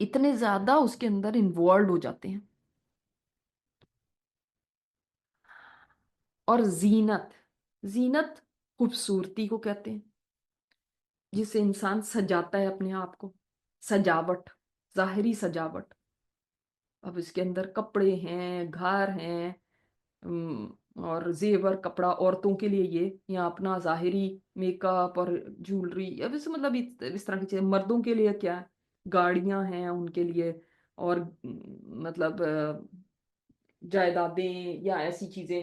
اتنے زیادہ اس کے اندر انوالوڈ ہو جاتے ہیں. اور زینت، زینت خوبصورتی کو کہتے ہیں، جس سے انسان سجاتا ہے اپنے آپ کو. سجاوٹ، ظاہری سجاوٹ. اب اس کے اندر کپڑے ہیں، گھر ہیں، اور زیور کپڑا عورتوں کے لیے یہ، یا اپنا ظاہری میک اپ اور جولری، اب اس مطلب اس طرح کی چیزیں. مردوں کے لیے کیا ہے، گاڑیاں ہیں ان کے لیے، اور مطلب جائیدادیں یا ایسی چیزیں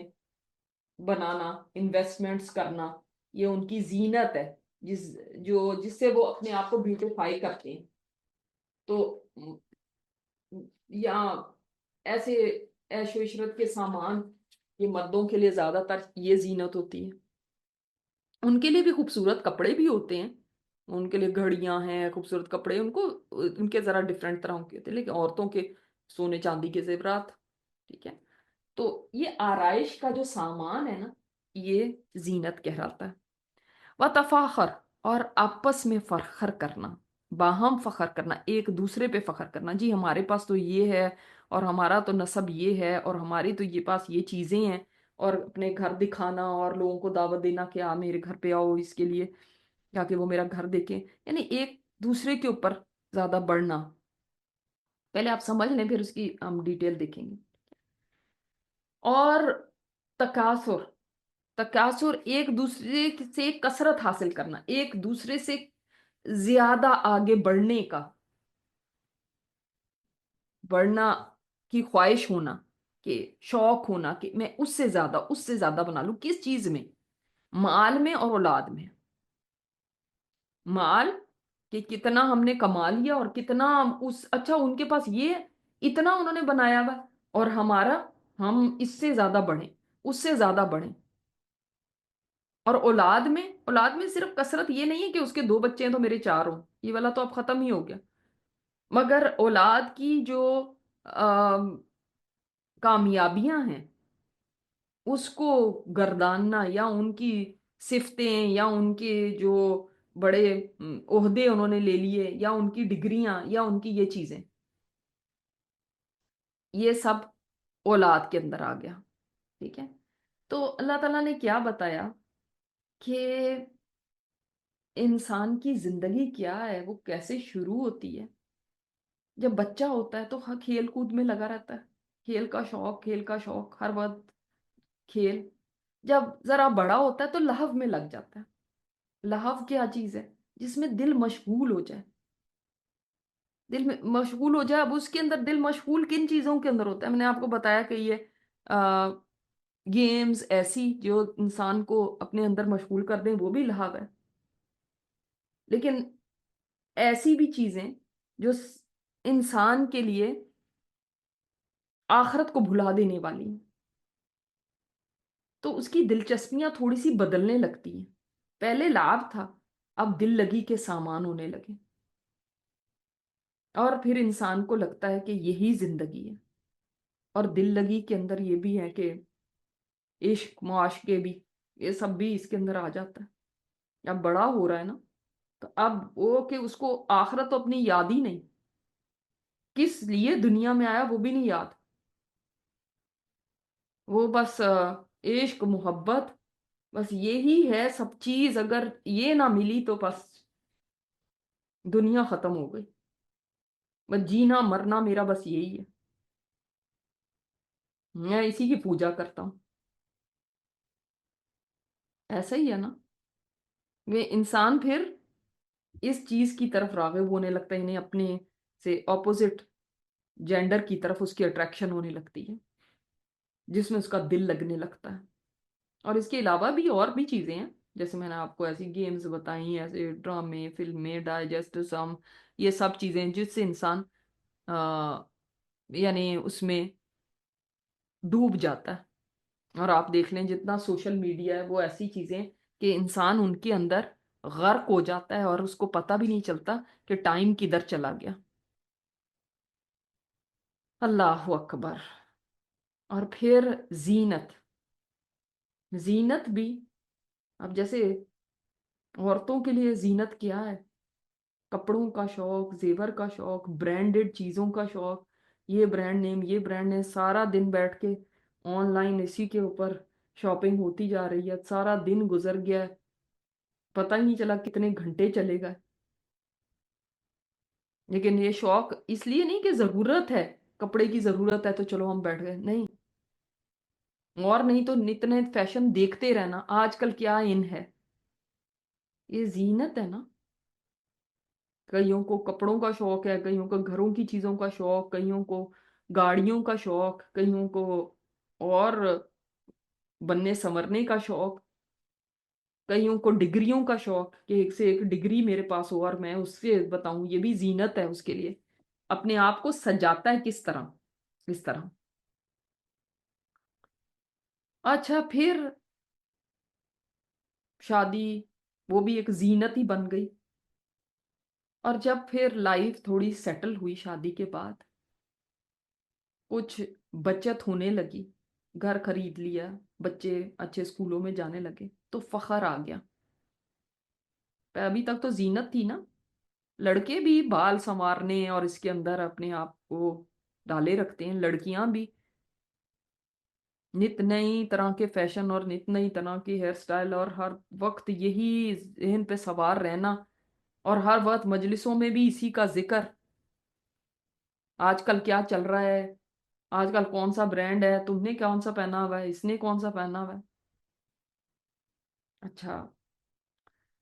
بنانا، انویسٹمنٹس کرنا، یہ ان کی زینت ہے، جس سے وہ اپنے آپ کو بیوٹیفائی کرتے ہیں. تو یا ایسے عیش و عشرت کے سامان، یہ مردوں کے لیے زیادہ تر یہ زینت ہوتی ہے. ان کے لیے بھی خوبصورت کپڑے بھی ہوتے ہیں، ان کے لیے گھڑیاں ہیں، خوبصورت کپڑے، ان کے ذرا ڈفرینٹ طرح کے ہوتے ہیں، لیکن عورتوں کے سونے چاندی کے زیورات. ٹھیک ہے. تو یہ آرائش کا جو سامان ہے نا، یہ زینت کہلاتا ہے. وتفاخر، اور آپس میں فخر کرنا، باہم فخر کرنا، ایک دوسرے پہ فخر کرنا. جی ہمارے پاس تو یہ ہے، اور ہمارا تو نسب یہ ہے، اور ہماری تو یہ پاس یہ چیزیں ہیں، اور اپنے گھر دکھانا اور لوگوں کو دعوت دینا کہ آ میرے گھر پہ آؤ اس کے لیے، تاکہ وہ میرا گھر دیکھیں. یعنی ایک دوسرے کے اوپر زیادہ بڑھنا. پہلے آپ سمجھ لیں، پھر اس کی ہم ڈیٹیل دیکھیں گے. اور تکاثر، تکاثر ایک دوسرے سے کثرت حاصل کرنا، ایک دوسرے سے زیادہ آگے بڑھنے کا، بڑھنا کی خواہش ہونا، کہ شوق ہونا کہ میں اس سے زیادہ بنا لوں. کس چیز میں؟ مال میں اور اولاد میں. مال، کہ کتنا ہم نے کما لیا، اور کتنا اچھا ان کے پاس یہ اتنا انہوں نے بنایا ہوا، اور ہم اس سے زیادہ بڑھیں، اس سے زیادہ بڑھیں. اور اولاد میں صرف کثرت یہ نہیں ہے کہ اس کے 2 بچے ہیں تو میرے 4 ہوں، یہ والا تو اب ختم ہی ہو گیا. مگر اولاد کی جو کامیابیاں ہیں اس کو گرداننا، یا ان کی صفتیں، یا ان کے جو بڑے عہدے انہوں نے لے لیے، یا ان کی ڈگریاں، یا ان کی یہ چیزیں، یہ سب اولاد کے اندر آ گیا. ٹھیک ہے. تو اللہ تعالیٰ نے کیا بتایا کہ انسان کی زندگی کیا ہے، وہ کیسے شروع ہوتی ہے. جب بچہ ہوتا ہے تو کھیل کود میں لگا رہتا ہے، کھیل کا شوق ہر وقت کھیل. جب ذرا بڑا ہوتا ہے تو لہو میں لگ جاتا ہے. لہو کیا چیز ہے؟ جس میں دل مشغول ہو جائے، دل میں مشغول ہو جائے. اب اس کے اندر دل مشغول کن چیزوں کے اندر ہوتا ہے؟ میں نے آپ کو بتایا کہ یہ گیمز ایسی جو انسان کو اپنے اندر مشغول کر دیں، وہ بھی لہو ہے. لیکن ایسی بھی چیزیں جو انسان کے لیے آخرت کو بھلا دینے والی ہیں، تو اس کی دلچسپیاں تھوڑی سی بدلنے لگتی ہیں. پہلے لعب تھا، اب دل لگی کے سامان ہونے لگے. اور پھر انسان کو لگتا ہے کہ یہی زندگی ہے. اور دل لگی کے اندر یہ بھی ہے کہ عشق، معاشقے بھی، یہ سب بھی اس کے اندر آ جاتا ہے. اب بڑا ہو رہا ہے نا، تو اب وہ کہ اس کو آخرت تو اپنی یاد ہی نہیں، کس لیے دنیا میں آیا وہ بھی نہیں یاد. وہ بس عشق، محبت، بس یہی ہے سب چیز. اگر یہ نہ ملی تو بس دنیا ختم ہو گئی. بس جینا مرنا میرا بس یہی ہے، میں اسی کی پوجا کرتا ہوں. ایسا ہی ہے نا. وہ انسان پھر اس چیز کی طرف راغب ہونے لگتا ہے، انہیں اپنے سے اپوزٹ جینڈر کی طرف اس کی اٹریکشن ہونے لگتی ہے، جس میں اس کا دل لگنے لگتا ہے. اور اس کے علاوہ بھی اور بھی چیزیں ہیں، جیسے میں نے آپ کو ایسی گیمز بتائی، ایسے ڈرامے، فلمیں، ڈائجسٹ سم، یہ سب چیزیں جس سے انسان یعنی اس میں ڈوب جاتا ہے. اور آپ دیکھ لیں جتنا سوشل میڈیا ہے، وہ ایسی چیزیں کہ انسان ان کے اندر غرق ہو جاتا ہے، اور اس کو پتہ بھی نہیں چلتا کہ ٹائم کدھر چلا گیا. اللہ اکبر. اور پھر زینت، زینت بھی اب جیسے عورتوں کے لیے زینت کیا ہے؟ کپڑوں کا شوق، زیور کا شوق، برانڈڈ چیزوں کا شوق، یہ برانڈ نیم، یہ برانڈ نیم، سارا دن بیٹھ کے آن لائن اسی کے اوپر شاپنگ ہوتی جا رہی ہے، سارا دن گزر گیا ہے، پتہ ہی نہیں چلا کتنے گھنٹے چلے گئے۔ لیکن یہ شوق اس لیے نہیں کہ ضرورت ہے، کپڑے کی ضرورت ہے تو چلو ہم بیٹھ گئے، نہیں، اور نہیں تو نت نئے فیشن دیکھتے رہنا، آج کل کیا ان ہے، یہ زینت ہے نا۔ کئیوں کو کپڑوں کا شوق ہے، کئیوں کو گھروں کی چیزوں کا شوق، کئیوں کو گاڑیوں کا شوق، کئیوں کو اور بننے سنورنے کا شوق، کئیوں کو ڈگریوں کا شوق کہ ایک سے ایک ڈگری میرے پاس ہو اور میں اس سے بتاؤں، یہ بھی زینت ہے اس کے لیے، اپنے آپ کو سجاتا ہے کس طرح، اس طرح۔ اچھا پھر شادی، وہ بھی ایک زینت ہی بن گئی، اور جب پھر لائف تھوڑی سیٹل ہوئی شادی کے بعد، کچھ بچت ہونے لگی، گھر خرید لیا، بچے اچھے اسکولوں میں جانے لگے، تو فخر آ گیا۔ ابھی تک تو زینت تھی نا، لڑکے بھی بال سنوارنے اور اس کے اندر اپنے آپ کو ڈالے رکھتے ہیں، لڑکیاں بھی نت نئی طرح کے فیشن اور نت نئی طرح کے ہیئر سٹائل، اور ہر وقت یہی ذہن پہ سوار رہنا، اور ہر وقت مجلسوں میں بھی اسی کا ذکر، آج کل کیا چل رہا ہے، آج کل کون سا برانڈ ہے، تم نے کون سا پہنا ہوا ہے، اس نے کون سا پہنا ہوا ہے۔ اچھا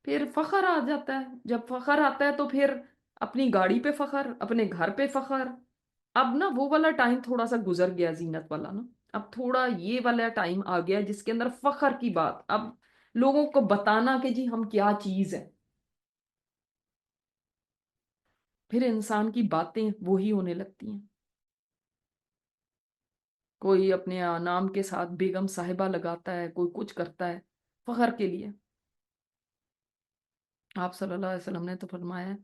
پھر فخر آ جاتا ہے، جب فخر آتا ہے تو پھر اپنی گاڑی پہ فخر، اپنے گھر پہ فخر۔ اب نا وہ والا ٹائم تھوڑا سا گزر گیا زینت والا نا، اب تھوڑا یہ والا ٹائم آ گیا جس کے اندر فخر کی بات، اب لوگوں کو بتانا کہ جی ہم کیا چیز ہے، پھر انسان کی باتیں وہی ہونے لگتی ہیں، کوئی اپنے نام کے ساتھ بیگم صاحبہ لگاتا ہے، کوئی کچھ کرتا ہے فخر کے لیے۔ آپ صلی اللہ علیہ وسلم نے تو فرمایا ہے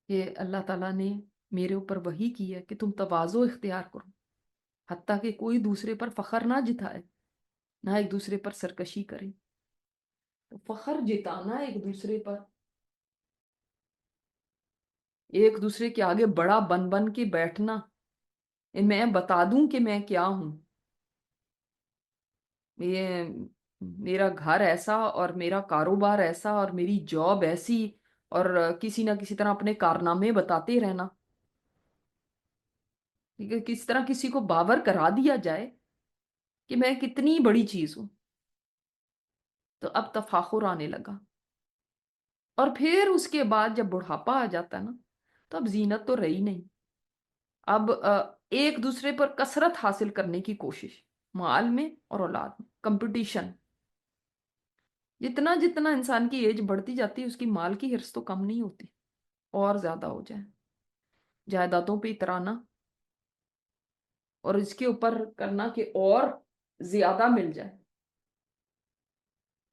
کہ اللہ تعالیٰ نے میرے اوپر وحی کی ہے کہ تم تواضع اختیار کرو، حتیٰ کہ کوئی دوسرے پر فخر نہ جتائے، نہ ایک دوسرے پر سرکشی کرے، تو فخر جتانا ایک دوسرے پر، ایک دوسرے کے آگے بڑا بن بن کے بیٹھنا، میں بتا دوں کہ میں کیا ہوں، یہ میرا گھر ایسا اور میرا کاروبار ایسا اور میری جاب ایسی، اور کسی نہ کسی طرح اپنے کارنامے بتاتے رہنا، کہ کس طرح کسی کو باور کرا دیا جائے کہ میں کتنی بڑی چیز ہوں، تو اب تفاخر آنے لگا۔ اور پھر اس کے بعد جب بڑھاپا آ جاتا ہے نا، تو اب زینت تو رہی نہیں، اب ایک دوسرے پر کثرت حاصل کرنے کی کوشش، مال میں اور اولاد میں کمپٹیشن، جتنا جتنا انسان کی ایج بڑھتی جاتی ہے اس کی مال کی ہرس تو کم نہیں ہوتی، اور زیادہ ہو جائے، جائیدادوں پہ اترانا، اور اس کے اوپر کرنا کہ اور زیادہ مل جائے،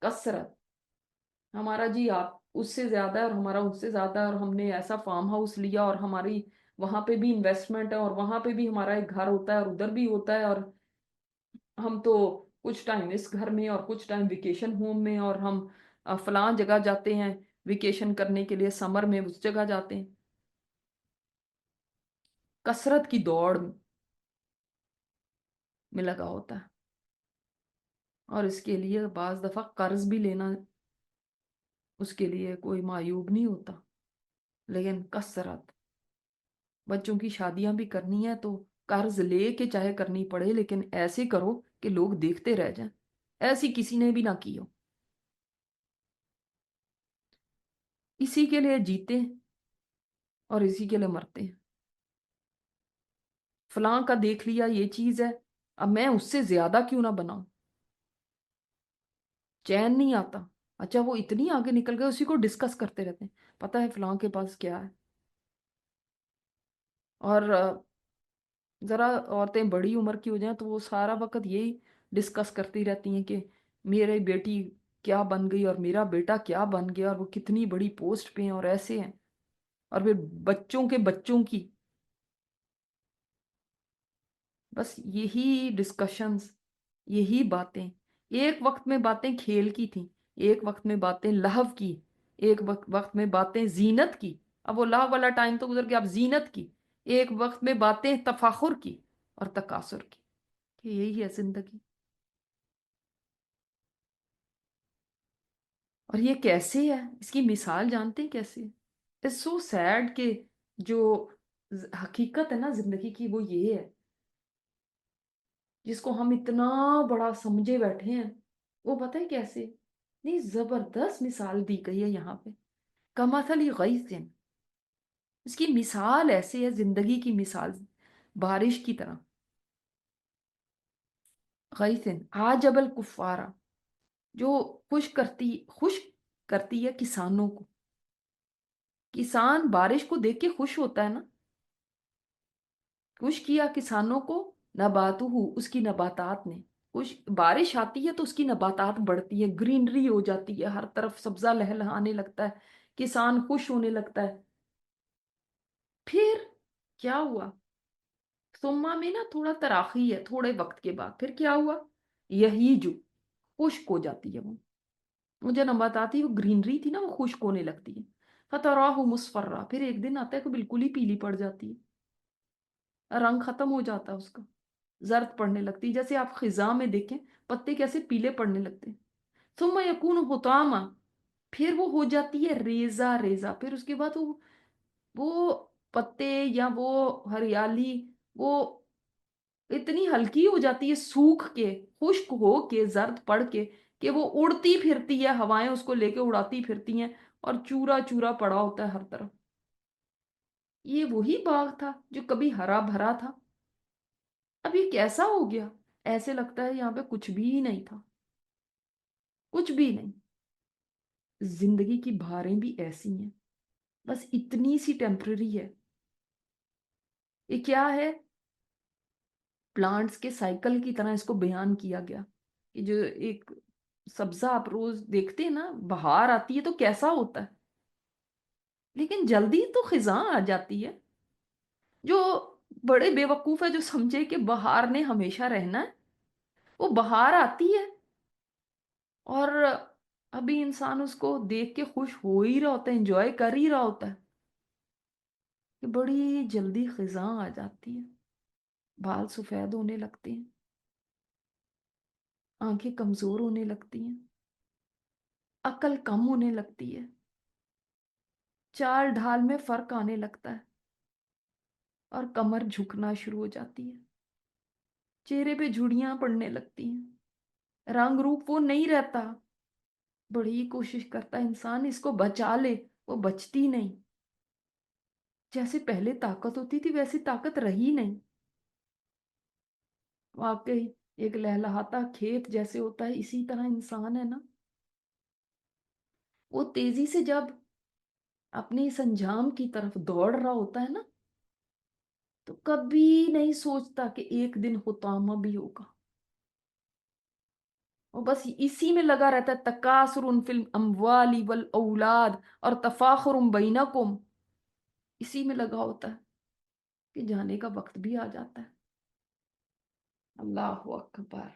کثرت، ہمارا جی آپ اس سے زیادہ ہے اور ہمارا اس سے زیادہ ہے، اور ہم نے ایسا فارم ہاؤس لیا اور ہماری وہاں پہ بھی انویسٹمنٹ ہے، اور وہاں پہ بھی ہمارا ایک گھر ہوتا ہے اور ادھر بھی ہوتا ہے، اور ہم تو کچھ ٹائم اس گھر میں اور کچھ ٹائم ویکیشن ہوم میں، اور ہم فلاں جگہ جاتے ہیں ویکیشن کرنے کے لیے، سمر میں اس جگہ جاتے ہیں، کثرت کی دوڑ میں لگا ہوتا ہے، اور اس کے لیے بعض دفعہ قرض بھی لینا اس کے لیے کوئی معیوب نہیں ہوتا، لیکن کثرت، بچوں کی شادیاں بھی کرنی ہے تو قرض لے کے چاہے کرنی پڑے، لیکن ایسے کرو کہ لوگ دیکھتے رہ جائیں، ایسی کسی نے بھی نہ کی ہو، اسی کے لیے جیتے ہیں اور اسی کے لیے مرتے ہیں، فلاں کا دیکھ لیا یہ چیز ہے، اب میں اس سے زیادہ کیوں نہ بناؤں، چین نہیں آتا، اچھا وہ اتنی آگے نکل گئے، اسی کو ڈسکس کرتے رہتے ہیں، پتہ ہے فلاں کے پاس کیا ہے، اور ذرا عورتیں بڑی عمر کی ہو جائیں تو وہ سارا وقت یہی ڈسکس کرتی رہتی ہیں کہ میری بیٹی کیا بن گئی اور میرا بیٹا کیا بن گیا اور وہ کتنی بڑی پوسٹ پہ ہیں اور ایسے ہیں، اور پھر بچوں کے بچوں کی بس یہی ڈسکشنز، یہی باتیں، ایک وقت میں باتیں کھیل کی تھیں، ایک وقت میں باتیں لہو کی، ایک وقت میں باتیں زینت کی، اب وہ لا والا ٹائم تو گزر گیا، اب زینت کی، ایک وقت میں باتیں تفاخر کی اور تکاثر کی، کہ یہی ہے زندگی۔ اور یہ کیسے ہے، اس کی مثال جانتے ہیں کیسے ہے؟ اٹس سو سیڈ کہ جو حقیقت ہے نا زندگی کی وہ یہ ہے، جس کو ہم اتنا بڑا سمجھے بیٹھے ہیں، وہ پتہ ہے کیسے؟ نہیں، زبردست مثال دی گئی ہے یہاں پہ، کمثل غیث، اس کی مثال ایسے ہے، زندگی کی مثال بارش کی طرح، غیث عاجب الکفارا، جو خوش کرتی ہے کسانوں کو۔ کسان بارش کو دیکھ کے خوش ہوتا ہے نا، خوش کیا کسانوں کو، نباتہ، اس کی نباتات نے، خوش بارش آتی ہے تو اس کی نباتات بڑھتی ہے، گرینری ہو جاتی ہے، ہر طرف سبزہ لہلہانے لگتا ہے، کسان خوش ہونے لگتا ہے۔ پھر کیا ہوا؟ ثم میں نا تھوڑا تراخی ہے، تھوڑے وقت کے بعد پھر کیا ہوا؟ یہی جو خشک ہو جاتی ہے، وہ جو نباتات تھی، وہ گرینری تھی نا، وہ خشک ہونے لگتی ہے۔ فتراہ مصفرا، پھر ایک دن آتا ہے کہ بالکل ہی پیلی پڑ جاتی ہے، رنگ ختم ہو جاتا ہے اس کا، زرد پڑنے لگتی ہے، جیسے آپ خزاں میں دیکھیں پتے کیسے پیلے پڑنے لگتے ہیں۔ ثم یکون حطاما، پھر وہ ہو جاتی ہے ریزہ ریزہ، پھر اس کے بعد وہ پتے یا وہ ہریالی وہ اتنی ہلکی ہو جاتی ہے، سوکھ کے، خشک ہو کے، زرد پڑ کے، کہ وہ اڑتی پھرتی ہے، ہوائیں اس کو لے کے اڑاتی پھرتی ہیں، اور چورا چورا پڑا ہوتا ہے ہر طرف۔ یہ وہی باغ تھا جو کبھی ہرا بھرا تھا، اب یہ کیسا ہو گیا؟ ایسے لگتا ہے یہاں پہ کچھ بھی نہیں تھا، کچھ بھی نہیں۔ زندگی کی بھاریں بھی ایسی ہیں، بس اتنی سی ٹیمپرری ہے۔ یہ کیا ہے؟ پلانٹس کے سائیکل کی طرح اس کو بیان کیا گیا، کہ جو ایک سبزہ آپ روز دیکھتے ہیں نا، بہار آتی ہے تو کیسا ہوتا ہے، لیکن جلدی تو خزاں آ جاتی ہے۔ جو بڑے بے وقوف ہے جو سمجھے کہ بہار نے ہمیشہ رہنا ہے، وہ بہار آتی ہے اور ابھی انسان اس کو دیکھ کے خوش ہو ہی رہا ہوتا ہے، انجوائے کر ہی رہا ہوتا ہے، کہ بڑی جلدی خزاں آ جاتی ہے، بال سفید ہونے لگتے ہیں، آنکھیں کمزور ہونے لگتی ہیں، عقل کم ہونے لگتی ہے، چال ڈھال میں فرق آنے لگتا ہے، اور کمر جھکنا شروع ہو جاتی ہے، چہرے پہ جھڑیاں پڑنے لگتی ہیں، رنگ روپ وہ نہیں رہتا، بڑی کوشش کرتا ہے انسان اس کو بچا لے، وہ بچتی نہیں، جیسے پہلے طاقت ہوتی تھی ویسی طاقت رہی نہیں، واقعی ایک لہلہاتا کھیت جیسے ہوتا ہے، اسی طرح انسان ہے نا، وہ تیزی سے جب اپنی اس انجام کی طرف دوڑ رہا ہوتا ہے نا، تو کبھی نہیں سوچتا کہ ایک دن حطامہ بھی ہوگا، وہ بس اسی میں لگا رہتا ہے، تکاثر فی الاموال والاولاد اور تفاخر بینکم، اسی میں لگا ہوتا ہے کہ جانے کا وقت بھی آ جاتا ہے۔ اللہ اکبر۔